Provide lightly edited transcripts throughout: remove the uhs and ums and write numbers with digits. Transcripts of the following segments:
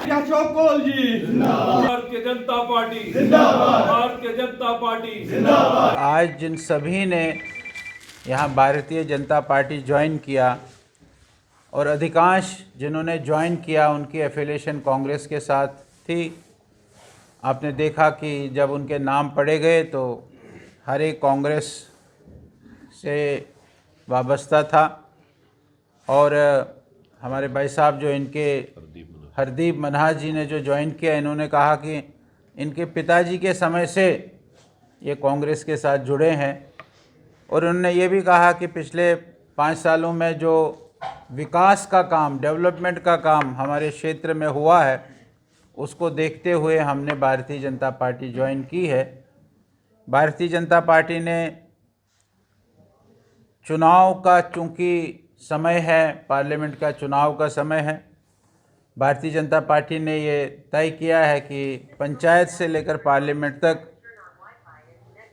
अशोक कौल जी जिंदाबाद, भारतीय जनता पार्टी जिंदाबाद, भारतीय जनता पार्टी जिंदाबाद। आज जिन सभी ने यहाँ भारतीय जनता पार्टी ज्वाइन किया और अधिकांश जिन्होंने ज्वाइन किया उनकी एफिलिएशन कांग्रेस के साथ थी। आपने देखा कि जब उनके नाम पढ़े गए तो हर एक कांग्रेस से वाबस्ता था। और हमारे भाई साहब जो इनके हरदीप मनहास जी ने जो ज्वाइन किया, इन्होंने कहा कि इनके पिताजी के समय से ये कांग्रेस के साथ जुड़े हैं। और उन्होंने ये भी कहा कि पिछले 5 सालों में जो विकास का काम, डेवलपमेंट का काम हमारे क्षेत्र में हुआ है, उसको देखते हुए हमने भारतीय जनता पार्टी ज्वाइन की है। भारतीय जनता पार्टी ने चुनाव का चूँकि समय है, पार्लियामेंट का चुनाव का समय है, भारतीय जनता पार्टी ने ये तय किया है कि पंचायत से लेकर पार्लियामेंट तक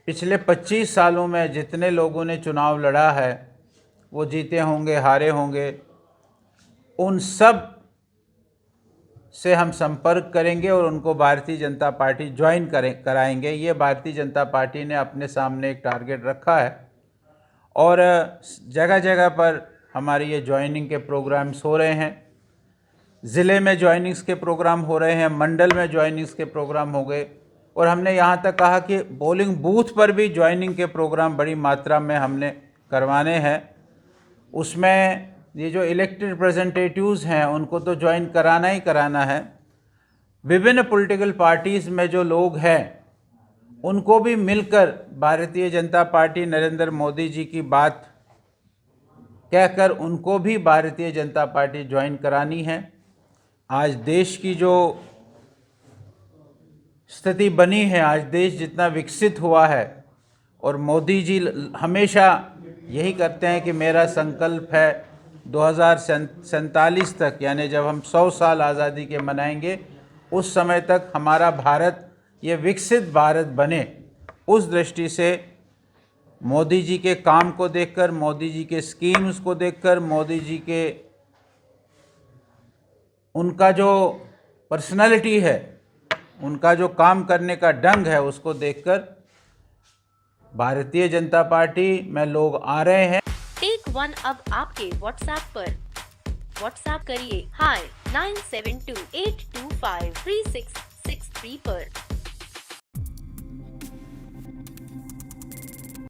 पिछले 25 सालों में जितने लोगों ने चुनाव लड़ा है, वो जीते होंगे, हारे होंगे, उन सब से हम संपर्क करेंगे और उनको भारतीय जनता पार्टी ज्वाइन कराएंगे। ये भारतीय जनता पार्टी ने अपने सामने एक टारगेट रखा है और जगह जगह पर हमारी ये ज्वाइनिंग के प्रोग्राम्स हो रहे हैं। ज़िले में ज्वाइनिंग्स के प्रोग्राम हो रहे हैं, मंडल में ज्वाइनिंग्स के प्रोग्राम हो गए और हमने यहाँ तक कहा कि पोलिंग बूथ पर भी ज्वाइनिंग के प्रोग्राम बड़ी मात्रा में हमने करवाने हैं। उसमें ये जो इलेक्टेड रिप्रेजेंटेटिव्स हैं उनको तो ज्वाइन कराना ही कराना है। विभिन्न पॉलिटिकल पार्टीज़ में जो लोग हैं उनको भी मिलकर भारतीय जनता पार्टी नरेंद्र मोदी जी की बात कहकर उनको भी भारतीय जनता पार्टी ज्वाइन करानी है। आज देश की जो स्थिति बनी है, आज देश जितना विकसित हुआ है और मोदी जी हमेशा यही करते हैं कि मेरा संकल्प है 2047 तक, यानी जब हम 100 साल आज़ादी के मनाएंगे, उस समय तक हमारा भारत ये विकसित भारत बने। उस दृष्टि से मोदी जी के काम को देखकर, मोदी जी के स्कीम्स को देखकर, मोदी जी के उनका जो पर्सनालिटी है, उनका जो काम करने का ढंग है, उसको देखकर भारतीय जनता पार्टी में लोग आ रहे हैं। टेक वन अब आपके व्हाट्सएप पर। व्हाट्सएप करिए हाय 9728253663 पर।